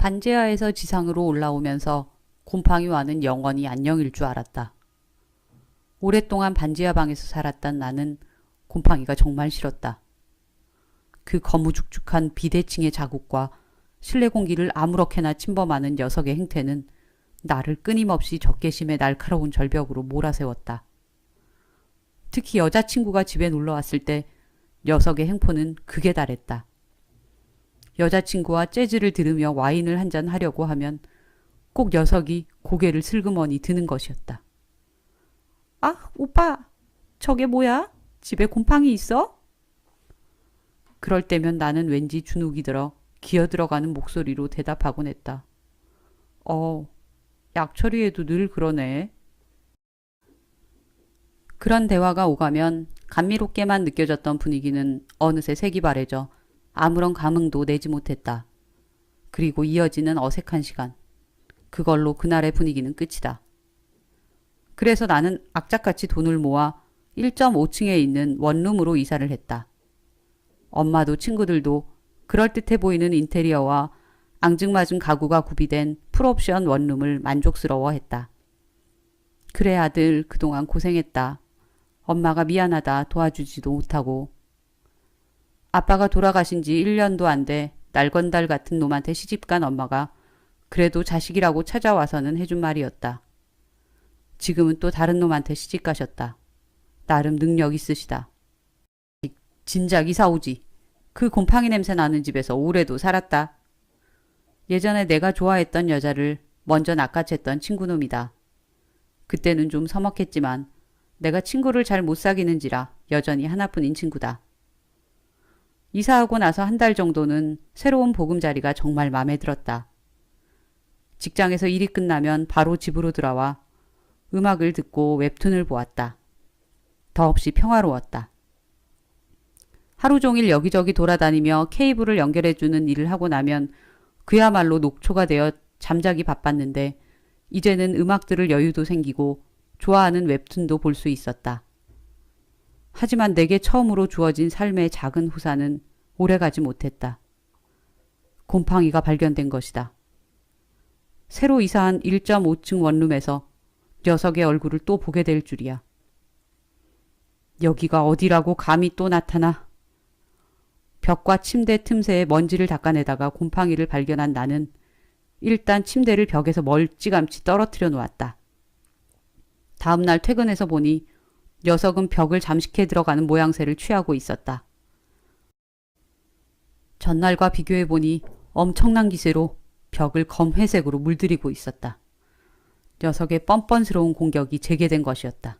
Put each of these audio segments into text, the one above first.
반지하에서 지상으로 올라오면서 곰팡이와는 영원히 안녕일 줄 알았다. 오랫동안 반지하 방에서 살았던 나는 곰팡이가 정말 싫었다. 그 거무죽죽한 비대칭의 자국과 실내 공기를 아무렇게나 침범하는 녀석의 행태는 나를 끊임없이 적개심의 날카로운 절벽으로 몰아세웠다. 특히 여자친구가 집에 놀러왔을 때 녀석의 행포는 극에 달했다. 여자친구와 재즈를 들으며 와인을 한잔 하려고 하면 꼭 녀석이 고개를 슬그머니 드는 것이었다. 아, 오빠, 저게 뭐야? 집에 곰팡이 있어? 그럴 때면 나는 왠지 주눅이 들어 기어들어가는 목소리로 대답하곤 했다. 약처리에도 늘 그러네. 그런 대화가 오가면 감미롭게만 느껴졌던 분위기는 어느새 색이 바래져 아무런 감흥도 내지 못했다. 그리고 이어지는 어색한 시간. 그걸로 그날의 분위기는 끝이다. 그래서 나는 악착같이 돈을 모아 1.5층에 있는 원룸으로 이사를 했다. 엄마도 친구들도 그럴듯해 보이는 인테리어와 앙증맞은 가구가 구비된 풀옵션 원룸을 만족스러워했다. 그래 아들 그동안 고생했다. 엄마가 미안하다 도와주지도 못하고. 아빠가 돌아가신 지 1년도 안 돼 날건달 같은 놈한테 시집간 엄마가 그래도 자식이라고 찾아와서는 해준 말이었다. 지금은 또 다른 놈한테 시집 가셨다. 나름 능력 있으시다. 진작 이사 오지. 그 곰팡이 냄새 나는 집에서 오래도 살았다. 예전에 내가 좋아했던 여자를 먼저 낚아챘던 친구놈이다. 그때는 좀 서먹했지만 내가 친구를 잘 못 사귀는지라 여전히 하나뿐인 친구다. 이사하고 나서 한 달 정도는 새로운 보금자리가 정말 마음에 들었다. 직장에서 일이 끝나면 바로 집으로 들어와 음악을 듣고 웹툰을 보았다. 더없이 평화로웠다. 하루 종일 여기저기 돌아다니며 케이블을 연결해주는 일을 하고 나면 그야말로 녹초가 되어 잠자기 바빴는데 이제는 음악 들을 여유도 생기고 좋아하는 웹툰도 볼 수 있었다. 하지만 내게 처음으로 주어진 삶의 작은 후사는 오래가지 못했다. 곰팡이가 발견된 것이다. 새로 이사한 1.5층 원룸에서 녀석의 얼굴을 또 보게 될 줄이야. 여기가 어디라고 감히 또 나타나. 벽과 침대 틈새에 먼지를 닦아내다가 곰팡이를 발견한 나는 일단 침대를 벽에서 멀찌감치 떨어뜨려 놓았다. 다음날 퇴근해서 보니 녀석은 벽을 잠식해 들어가는 모양새를 취하고 있었다. 전날과 비교해보니 엄청난 기세로 벽을 검회색으로 물들이고 있었다. 녀석의 뻔뻔스러운 공격이 재개된 것이었다.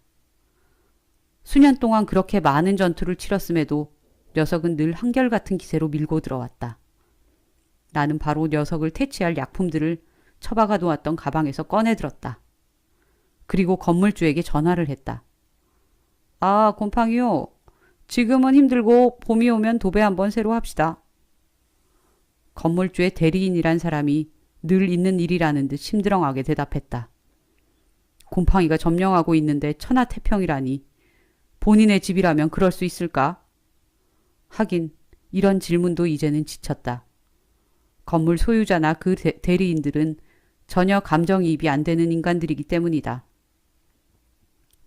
수년 동안 그렇게 많은 전투를 치렀음에도 녀석은 늘 한결같은 기세로 밀고 들어왔다. 나는 바로 녀석을 퇴치할 약품들을 처박아 놓았던 가방에서 꺼내들었다. 그리고 건물주에게 전화를 했다. 아, 곰팡이요. 지금은 힘들고 봄이 오면 도배 한번 새로 합시다. 건물주의 대리인이란 사람이 늘 있는 일이라는 듯 심드렁하게 대답했다. 곰팡이가 점령하고 있는데 천하태평이라니. 본인의 집이라면 그럴 수 있을까? 하긴 이런 질문도 이제는 지쳤다. 건물 소유자나 그 대리인들은 전혀 감정이입이 안 되는 인간들이기 때문이다.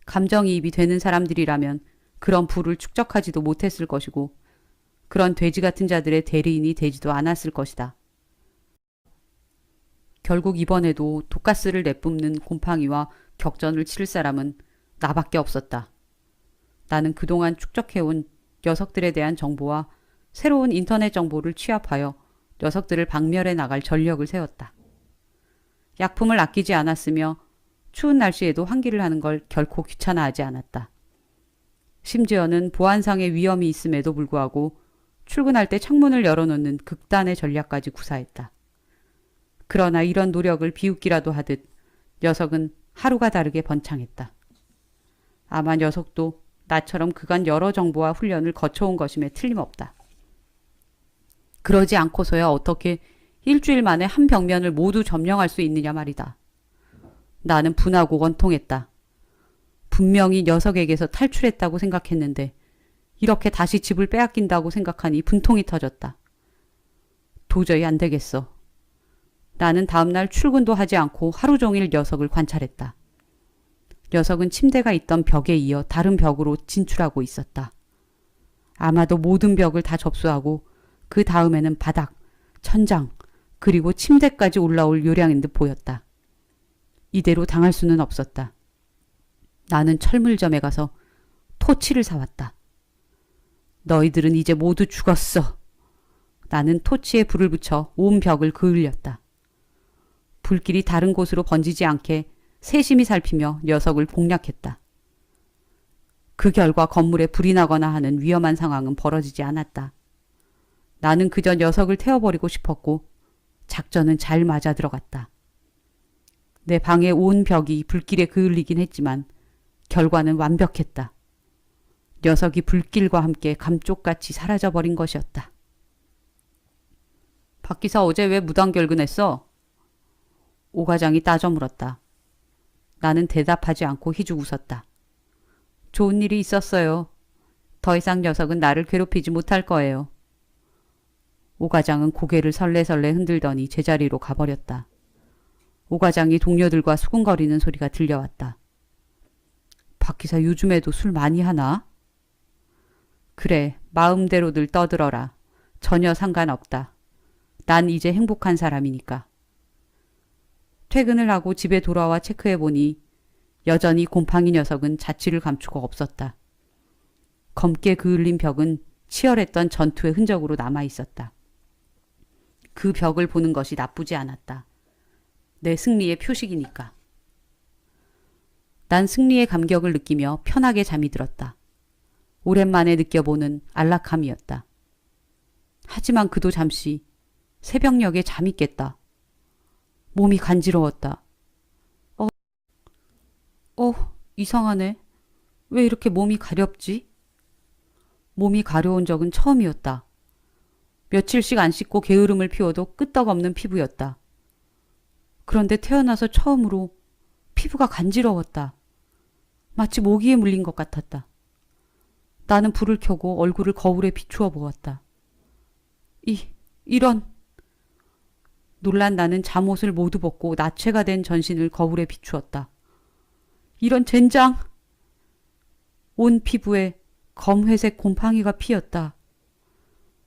감정이입이 되는 사람들이라면 그런 부를 축적하지도 못했을 것이고 그런 돼지 같은 자들의 대리인이 되지도 않았을 것이다. 결국 이번에도 독가스를 내뿜는 곰팡이와 격전을 치를 사람은 나밖에 없었다. 나는 그동안 축적해온 녀석들에 대한 정보와 새로운 인터넷 정보를 취합하여 녀석들을 박멸해 나갈 전력을 세웠다. 약품을 아끼지 않았으며 추운 날씨에도 환기를 하는 걸 결코 귀찮아하지 않았다. 심지어는 보안상의 위험이 있음에도 불구하고 출근할 때 창문을 열어놓는 극단의 전략까지 구사했다. 그러나 이런 노력을 비웃기라도 하듯 녀석은 하루가 다르게 번창했다. 아마 녀석도 나처럼 그간 여러 정보와 훈련을 거쳐온 것임에 틀림없다. 그러지 않고서야 어떻게 일주일 만에 한 벽면을 모두 점령할 수 있느냐 말이다. 나는 분하고 원통했다. 분명히 녀석에게서 탈출했다고 생각했는데 이렇게 다시 집을 빼앗긴다고 생각하니 분통이 터졌다. 도저히 안 되겠어. 나는 다음날 출근도 하지 않고 하루 종일 녀석을 관찰했다. 녀석은 침대가 있던 벽에 이어 다른 벽으로 진출하고 있었다. 아마도 모든 벽을 다 접수하고 그 다음에는 바닥, 천장, 그리고 침대까지 올라올 요량인 듯 보였다. 이대로 당할 수는 없었다. 나는 철물점에 가서 토치를 사왔다. 너희들은 이제 모두 죽었어. 나는 토치에 불을 붙여 온 벽을 그을렸다. 불길이 다른 곳으로 번지지 않게 세심히 살피며 녀석을 공략했다. 그 결과 건물에 불이 나거나 하는 위험한 상황은 벌어지지 않았다. 나는 그저 녀석을 태워버리고 싶었고 작전은 잘 맞아 들어갔다. 내 방의 온 벽이 불길에 그을리긴 했지만 결과는 완벽했다. 녀석이 불길과 함께 감쪽같이 사라져버린 것이었다. 박 기사 어제 왜 무단결근했어? 오 과장이 따져 물었다. 나는 대답하지 않고 희죽 웃었다. 좋은 일이 있었어요. 더 이상 녀석은 나를 괴롭히지 못할 거예요. 오 과장은 고개를 설레설레 흔들더니 제자리로 가버렸다. 오 과장이 동료들과 수군거리는 소리가 들려왔다. 박 기사 요즘에도 술 많이 하나? 그래, 마음대로들 떠들어라. 전혀 상관없다. 난 이제 행복한 사람이니까. 퇴근을 하고 집에 돌아와 체크해보니 여전히 곰팡이 녀석은 자취를 감추고 없었다. 검게 그을린 벽은 치열했던 전투의 흔적으로 남아있었다. 그 벽을 보는 것이 나쁘지 않았다. 내 승리의 표식이니까. 난 승리의 감격을 느끼며 편하게 잠이 들었다. 오랜만에 느껴보는 안락함이었다. 하지만 그도 잠시 새벽녘에 잠이 깼다. 몸이 간지러웠다. 이상하네. 왜 이렇게 몸이 가렵지? 몸이 가려운 적은 처음이었다. 며칠씩 안 씻고 게으름을 피워도 끄떡없는 피부였다. 그런데 태어나서 처음으로 피부가 간지러웠다. 마치 모기에 물린 것 같았다. 나는 불을 켜고 얼굴을 거울에 비추어 보았다. 이런... 놀란 나는 잠옷을 모두 벗고 나체가 된 전신을 거울에 비추었다. 이런 젠장! 온 피부에 검회색 곰팡이가 피었다.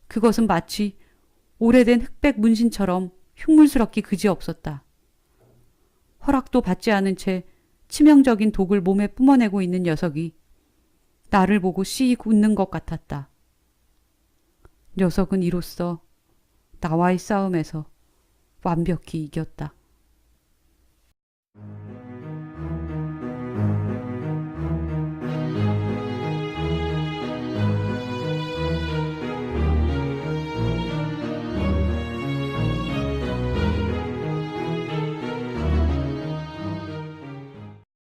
그것은 마치 오래된 흑백 문신처럼 흉물스럽기 그지없었다. 허락도 받지 않은 채 치명적인 독을 몸에 뿜어내고 있는 녀석이 나를 보고 씩 웃는 것 같았다. 녀석은 이로써 나와의 싸움에서 완벽히 이겼다.